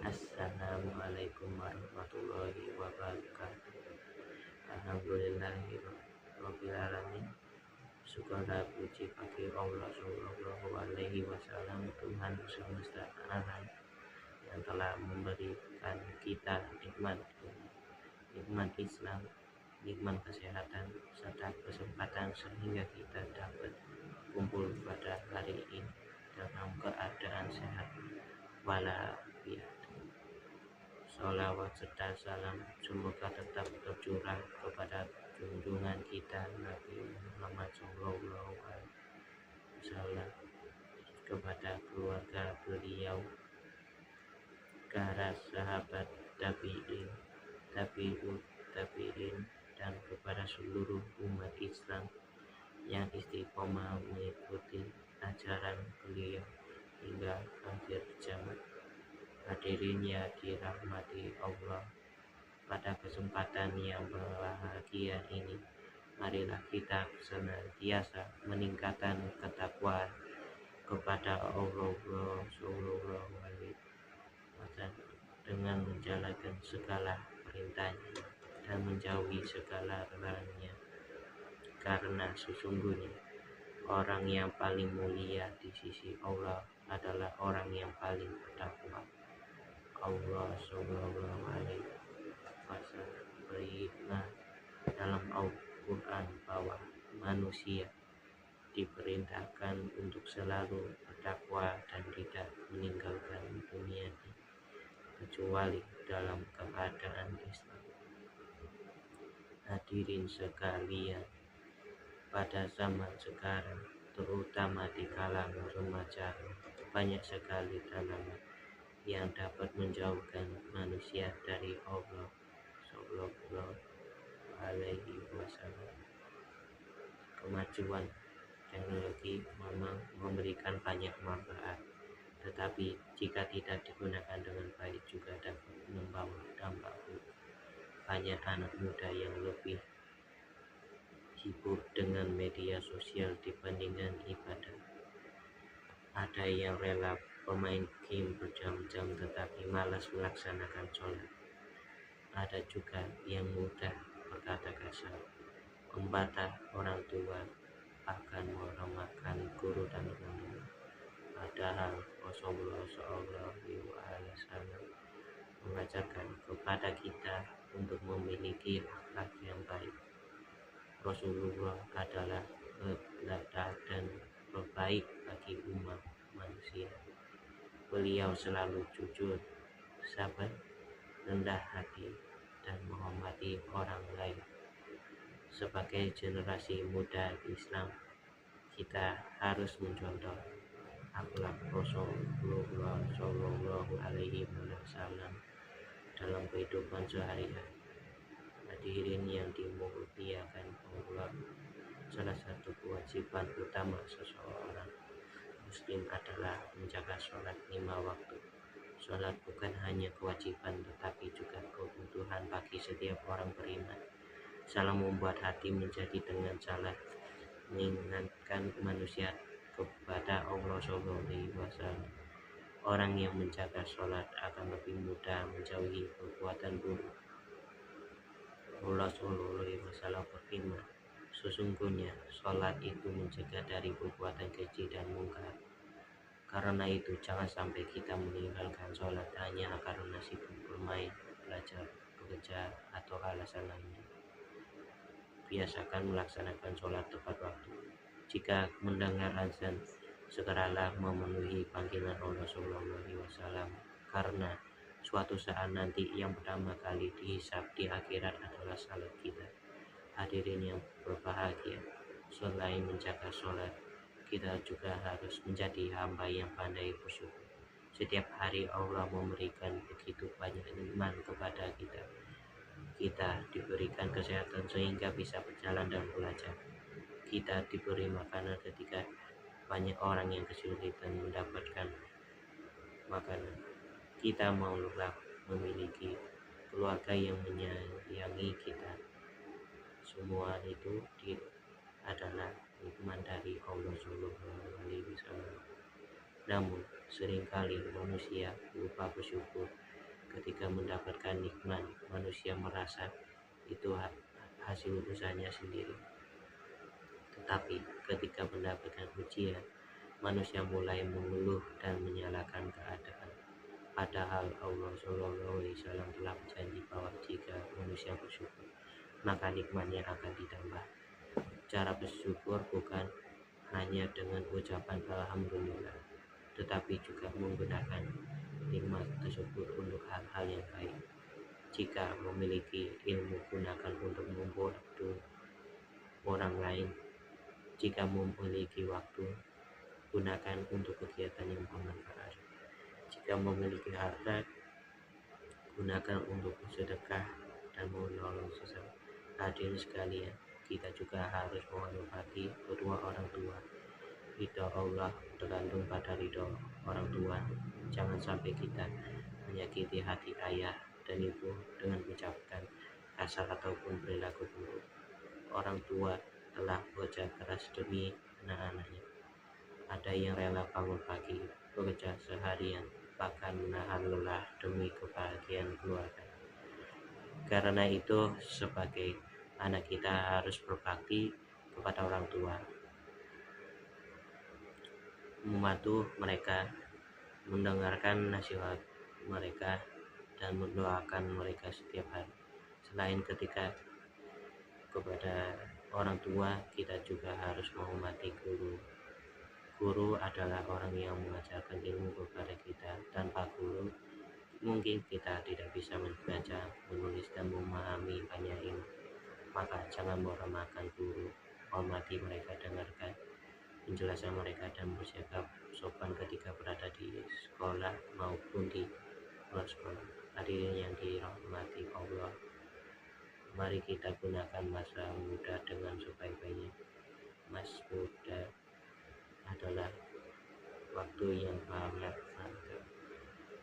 Assalamualaikum warahmatullahi wabarakatuh. Alhamdulillahirabbil alamin. Segala puji bagi Allah Subhanahu alaihi wasallam, Tuhan semesta alam yang telah memberikan kita nikmat Islam, nikmat kesehatan serta kesempatan sehingga kita dapat kumpul pada hari ini dalam keadaan sehat walafiat. Sholawat serta salam semoga tetap tercurah kepada junjungan kita Nabi Muhammad SAW, kepada keluarga beliau, para sahabat tabi'in, tabi'in, dan kepada seluruh umat Islam yang istiqomah mengikuti ajaran beliau hingga akhir zaman. Hadirin yang dirahmati Allah, pada kesempatan yang berbahagia ini, marilah kita senantiasa meningkatkan ketakwaan kepada Allah Subhanahu alaihi wasallam dengan menjalankan segala perintahnya dan menjauhi segala larangannya, karena sesungguhnya orang yang paling mulia di sisi Allah adalah orang yang paling bertakwa. Allah Subhanahu alaihi wasallam berfirman dalam Al-Quran bahwa manusia diperintahkan untuk selalu bertakwa dan tidak meninggalkan dunia ini kecuali dalam keadaan Islam. Hadirin sekalian, pada zaman sekarang, terutama di kalangan remaja, banyak sekali tanaman yang dapat menjauhkan manusia dari Allah Sallallahu alaihi wasallam. Kemajuan teknologi memang memberikan banyak manfaat, tetapi jika tidak digunakan dengan baik juga dapat membawa dampak buruk. Banyak anak muda yang lebih sibuk dengan media sosial dibandingkan ibadah. Ada yang rela bermain game berjam-jam tetapi malas melaksanakan sholat. Ada juga yang mudah berkata kasar, membantah orang tua, bahkan meremehkan guru dan teman. Padahal Rasulullah SAW mengajarkan kepada kita untuk memiliki akhlak yang baik. Rasulullah adalah teladan terbaik bagi umat manusia. Beliau selalu jujur, sabar, rendah hati, dan menghormati orang lain. Sebagai generasi muda Islam, kita harus mencontoh akhlak Rasulullah Shallallahu alaihi wasallam dalam kehidupan sehari-hari. Hadirin yang dimuliakan Allah, salah satu kewajiban utama seseorang Muslim adalah menjaga sholat 5 waktu. Sholat bukan hanya kewajiban tetapi juga kebutuhan bagi setiap orang beriman. Salah membuat hati menjadi dengan salah mengingatkan manusia kepada Allah Subhanahu alaihi wasallam. Orang yang menjaga sholat akan lebih mudah menjauhi perbuatan buruk. Allah Subhanahu alaihi wasallam berfirman, sesungguhnya sholat itu mencegah dari perbuatan keji dan mungkar. Karena itu jangan sampai kita meninggalkan sholat hanya karena sibuk bermain, belajar, bekerja, atau alasan lainnya. Biasakan melaksanakan sholat tepat waktu. Jika mendengar azan, segeralah memenuhi panggilan Allah Subhanahu alaihi wasallam, karena suatu saat nanti yang pertama kali dihisab di akhirat adalah salat kita. Hadirin yang berbahagia, selain menjaga sholat, kita juga harus menjadi hamba yang pandai bersyukur. Setiap hari Allah memberikan begitu banyak nikmat kepada kita. Kita diberikan kesehatan sehingga bisa berjalan dan belajar. Kita diberi makanan ketika banyak orang yang kesulitan mendapatkan makanan. Kita maulah memiliki keluarga yang menyayangi kita. Semua itu adalah nikmat dari Allah Subhanahu alaihi wasallam. Namun, seringkali manusia lupa bersyukur. Ketika mendapatkan nikmat, manusia merasa itu hasil usahanya sendiri. Tetapi ketika mendapatkan ujian, manusia mulai mengeluh dan menyalahkan keadaan. Padahal Allah SAW telah berjanji bahwa jika manusia bersyukur, maka nikmatnya akan ditambah. Cara bersyukur bukan hanya dengan ucapan Alhamdulillah, tetapi juga menggunakan nikmat tersebut untuk hal-hal yang baik. Jika memiliki ilmu, gunakan untuk membantu orang lain. Jika memiliki waktu, gunakan untuk kegiatan yang bermanfaat. Jika memiliki harta, gunakan untuk sedekah dan menolong sesama. Hadirin sekalian, kita juga harus menghormati kedua orang tua. Ridho Allah tergantung pada ridho orang tua. Jangan sampai kita menyakiti hati ayah dan ibu dengan mengucapkan kasar ataupun perilaku buruk. Orang tua telah bekerja keras demi anak-anaknya. Ada yang rela bangun pagi, bekerja seharian, bahkan menahan lelah demi kebahagiaan keluarga. Karena itu, sebagai anak kita harus berbakti kepada orang tua, membantu mereka, mendengarkan nasihat mereka, dan mendoakan mereka setiap hari. Selain ketika kepada orang tua, kita juga harus menghormati guru. Guru adalah orang yang mengajarkan ilmu kepada kita. Tanpa guru, mungkin kita tidak bisa membaca, menulis, dan memahami banyak ilmu. Maka jangan meremehkan guru, hormati mereka, dengarkan penjelasan mereka, dan bersikap sopan ketika berada di sekolah maupun di luar sekolah. Hadirin yang dirahmati Allah, mari kita gunakan masa muda dengan sebaik-baiknya. Mas muda adalah waktu yang amat berharga.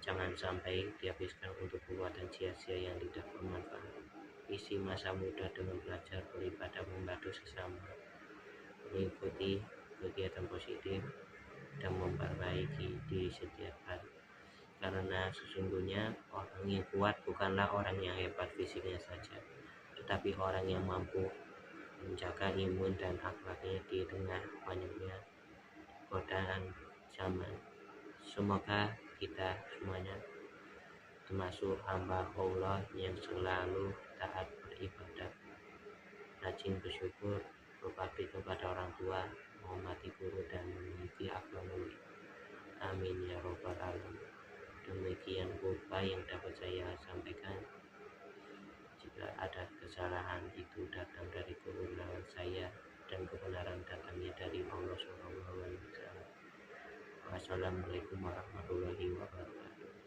Jangan sampai dihabiskan untuk perbuatan sia-sia yang tidak bermanfaat. Isi masa muda dengan belajar, beribadah, membantu sesama, mengikuti kegiatan positif, dan memperbaiki diri setiap hari. Karena sesungguhnya orang yang kuat bukanlah orang yang hebat fisiknya saja, tetapi orang yang mampu menjaga imun dan akhlaknya di tengah banyaknya godaan zaman. Semoga kita semuanya termasuk hamba Allah yang selalu taat beribadah, rajin bersyukur, berbakti kepada orang tua, menghormati guru, dan memiliki akhlak mulia. Amin ya robbal alamin. Demikian pula yang dapat saya sampaikan. Jika ada kesalahan, itu datang dari kekurangan saya, dan kebenaran datangnya dari Allah SWT. Wassalamualaikum warahmatullahi wabarakatuh.